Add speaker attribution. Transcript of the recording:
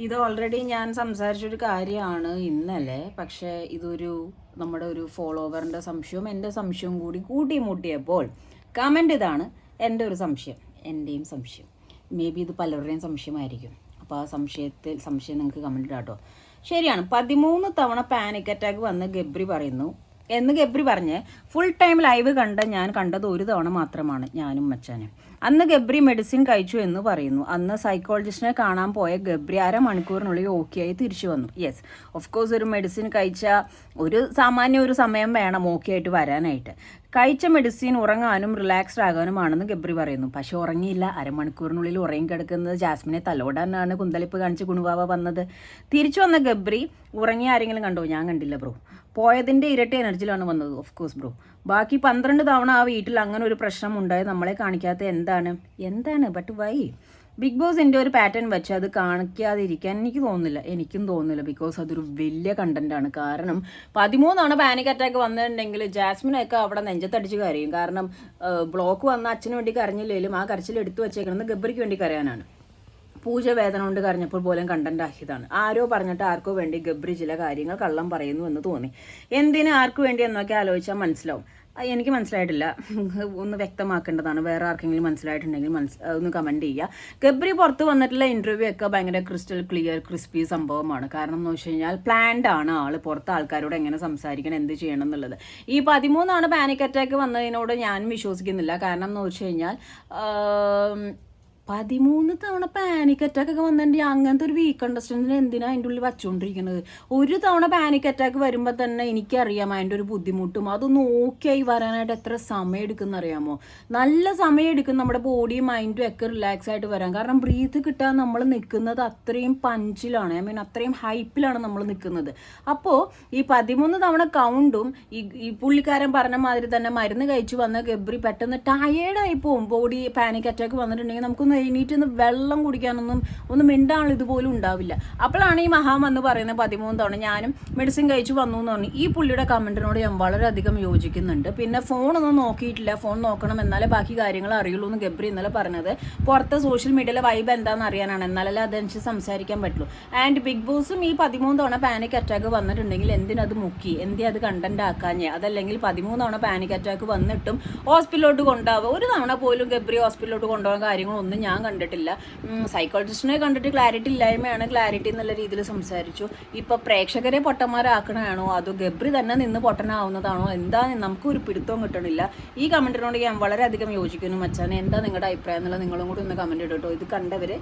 Speaker 1: ഇത് ഓൾറെഡി ഞാൻ സംസാരിച്ചൊരു കാര്യമാണ് ഇന്നലെ. പക്ഷേ ഇതൊരു നമ്മുടെ ഒരു ഫോളോവറിൻ്റെ സംശയവും എൻ്റെ സംശയവും കൂടി കൂട്ടിമുട്ടിയപ്പോൾ കമൻ്റ് ഇതാണ്. എൻ്റെ ഒരു സംശയം, എൻ്റെയും സംശയം, മേ ബി ഇത് പലരുടെയും സംശയമായിരിക്കും. അപ്പോൾ ആ സംശയം നിങ്ങൾക്ക് കമൻ്റ് ഇടാം കേട്ടോ. ശരിയാണ്, 13 തവണ പാനിക് അറ്റാക്ക് വന്ന് ഗബ്രി പറയുന്നു എന്ന് ഗബ്രി പറഞ്ഞ് ഫുൾ ടൈം ലൈവ് ഞാൻ കണ്ടത് ഒരു തവണ മാത്രമാണ്, ഞാനും മച്ചാനും. അന്ന് ഗബ്രി മെഡിസിൻ കഴിച്ചു എന്ന് പറയുന്നു. അന്ന് സൈക്കോളജിസ്റ്റിനെ കാണാൻ പോയ ഗബ്രി അരമണിക്കൂറിനുള്ളിൽ ഓക്കെ ആയി തിരിച്ചു വന്നു. യെസ്, ഓഫ് കോഴ്സ് ഒരു മെഡിസിൻ കഴിച്ചാൽ ഒരു സമയം വേണം ഓക്കെ ആയിട്ട് വരാനായിട്ട്. കഴിച്ച മെഡിസിൻ ഉറങ്ങാനും റിലാക്സ്ഡ് ആകാനുമാണെന്ന് ഗബ്രി പറയുന്നു. പക്ഷെ ഉറങ്ങിയില്ല. അരമണിക്കൂറിനുള്ളിൽ ഉറങ്ങി കിടക്കുന്നത് ജാസ്മിനെ തലോടാനാണ് കുന്തളിപ്പ് കാണിച്ച് കുണുവാവ വന്നത്. തിരിച്ചു വന്ന ഗബ്രി ഉറങ്ങി ആരെങ്കിലും കണ്ടോ? ഞാൻ കണ്ടില്ല ബ്രോ. പോയതിൻ്റെ ഇരട്ടി എനർജിയിലാണ് വന്നത്. Of course bro. ബാക്കി 12 തവണ ആ വീട്ടിൽ അങ്ങനെ ഒരു പ്രശ്നം ഉണ്ടായത് നമ്മളെ കാണിക്കാത്ത എന്താണ് ബട്ട് വൈ? ബിഗ് ബോസിൻ്റെ ഒരു പാറ്റേൺ വെച്ച് അത് കാണിക്കാതിരിക്കാൻ എനിക്കും തോന്നുന്നില്ല. ബിക്കോസ് അതൊരു വലിയ കണ്ടന്റാണ്. കാരണം 13 തവണ പാനിക് അറ്റാക്ക് വന്നിട്ടുണ്ടെങ്കിൽ ജാസ്മിനൊക്കെ അവിടെ നെഞ്ചത്തടിച്ച് കരയും. കാരണം ബ്ലോക്ക് വന്ന അച്ഛന് വേണ്ടി കരഞ്ഞില്ലെങ്കിലും ആ കരച്ചിൽ എടുത്തു വെച്ചേക്കുന്നത് ഗബ്രിക്ക് വേണ്ടി കരയാനാണ്. പൂജ വേദന കൊണ്ട് കരഞ്ഞപ്പോൾ പോലും കണ്ടന്റ് ആക്കിയതാണ്. ആരോ പറഞ്ഞിട്ട് ആർക്കോ വേണ്ടി ഗബ്രി ചില കാര്യങ്ങൾ കള്ളം പറയുന്നു എന്ന് തോന്നി. എന്തിന് ആർക്ക് വേണ്ടി എന്നൊക്കെ ആലോചിച്ചാൽ മനസ്സിലാവും. എനിക്ക് മനസ്സിലായിട്ടില്ല, ഒന്ന് വ്യക്തമാക്കേണ്ടതാണ്. വേറെ ആർക്കെങ്കിലും മനസ്സിലായിട്ടുണ്ടെങ്കിൽ ഒന്ന് കമൻറ്റ് ചെയ്യുക. ഗബ്രി പുറത്ത് വന്നിട്ടുള്ള ഇൻ്റർവ്യൂ ഒക്കെ ഭയങ്കര ക്രിസ്റ്റൽ ക്ലിയർ ക്രിസ്പി സംഭവമാണ്. കാരണം എന്ന് വെച്ച് കഴിഞ്ഞാൽ പ്ലാൻഡ് ആണ് ആൾ പുറത്ത് ആൾക്കാരോട് എങ്ങനെ സംസാരിക്കണം, എന്ത് ചെയ്യണം എന്നുള്ളത്. ഈ 13 പാനിക് അറ്റാക്ക് വന്നതിനോട് ഞാനും വിശ്വസിക്കുന്നില്ല. കാരണം എന്ന് വെച്ച് കഴിഞ്ഞാൽ 13 തവണ പാനിക് അറ്റാക്ക് ഒക്കെ വന്നിട്ടുണ്ടെങ്കിൽ അങ്ങനത്തെ ഒരു വീക്ക് കണ്ടസ്റ്റൻറ്റിന് എന്തിനാണ് അതിൻ്റെ ഉള്ളിൽ വച്ചുകൊണ്ടിരിക്കുന്നത്? ഒരു തവണ പാനിക് അറ്റാക്ക് വരുമ്പോൾ തന്നെ എനിക്കറിയാം അതിൻ്റെ ഒരു ബുദ്ധിമുട്ടും. അതൊന്ന് ഓക്കെ ആയി വരാനായിട്ട് എത്ര സമയം എടുക്കും അറിയാമോ? നല്ല സമയം എടുക്കും നമ്മുടെ ബോഡിയും മൈൻഡും ഒക്കെ റിലാക്സ് ആയിട്ട് വരാൻ. കാരണം ബ്രീത്ത് കിട്ടാൻ നമ്മൾ നിൽക്കുന്നത് അത്രയും പഞ്ചിലാണ്, അത്രയും ഹൈപ്പിലാണ് നമ്മൾ നിൽക്കുന്നത്. അപ്പോൾ ഈ 13 തവണ കൗണ്ടും ഈ പുള്ളിക്കാരൻ പറഞ്ഞ മാതിരി തന്നെ മരുന്ന് കഴിച്ചു വന്ന ഗബ്രി പെട്ടെന്ന് ടയേർഡായി പോവും. ബോഡി പാനിക് അറ്റാക്ക് വന്നിട്ടുണ്ടെങ്കിൽ നമുക്കൊന്ന് എണീറ്റ് വെള്ളം കുടിക്കാനൊന്നും മിണ്ടാനുള്ള ഇതുപോലും ഉണ്ടാവില്ല. അപ്പോഴാണ് ഈ മഹാൻ വന്ന് പറയുന്നത് 13 തവണ ഞാനും മെഡിസിൻ കഴിച്ചു വന്നു എന്ന് പറഞ്ഞു. ഈ പുള്ളിയുടെ കമൻറ്റിനോട് ഞാൻ വളരെയധികം യോജിക്കുന്നുണ്ട്. പിന്നെ ഫോണൊന്നും നോക്കിയിട്ടില്ല, ഫോൺ നോക്കണം എന്നാലേ ബാക്കി കാര്യങ്ങൾ അറിയുള്ളൂ എന്ന് ഗബ്രി ഇന്നലെ പറഞ്ഞത്. പുറത്തെ സോഷ്യൽ മീഡിയയിലെ വൈബ് എന്താണെന്ന് അറിയാനാണ്, എന്നാലല്ലേ അതനുസരിച്ച് സംസാരിക്കാൻ പറ്റുള്ളൂ. ആൻഡ് ബിഗ് ബോസും ഈ 13 തവണ പാനിക് അറ്റാക്ക് വന്നിട്ടുണ്ടെങ്കിൽ എന്തിനത് മുക്കി, അത് കണ്ടന്റ് ആക്കാഞ്ഞേ? അതല്ലെങ്കിൽ 13 തവണ പാനിക് അറ്റാക്ക് വന്നിട്ടും ഹോസ്പിറ്റലിലോട്ട് കൊണ്ടുപോവുക. ഒരു തവണ പോലും ഗബ്രി ഹോസ്പിറ്റലിലോട്ട് കൊണ്ടുപോകാൻ കാര്യങ്ങളൊന്നും ഞാൻ കണ്ടിട്ടില്ല. സൈക്കോളജിസ്റ്റിനെ കണ്ടിട്ട് ക്ലാരിറ്റി ഇല്ലായ്മയാണ്, ക്ലാരിറ്റി എന്നുള്ള രീതിയിൽ സംസാരിച്ചു. ഇപ്പൊ പ്രേക്ഷകരെ പൊട്ടന്മാരാക്കണയാണോ അതോ ഗബ്രി തന്നെ നിന്ന് പൊട്ടനാവുന്നതാണോ എന്താന്ന് നമുക്കൊരു പിടുത്തവും കിട്ടണില്ല. ഈ കമന്റിനോട് ഞാൻ വളരെയധികം യോജിക്കുന്നു. മച്ചാനെ, എന്താ നിങ്ങളുടെ അഭിപ്രായം എന്നുള്ളത് നിങ്ങളും കൂടി ഒന്ന് കമന്റ് ഇട്ടോ. ഇത് കണ്ടവര്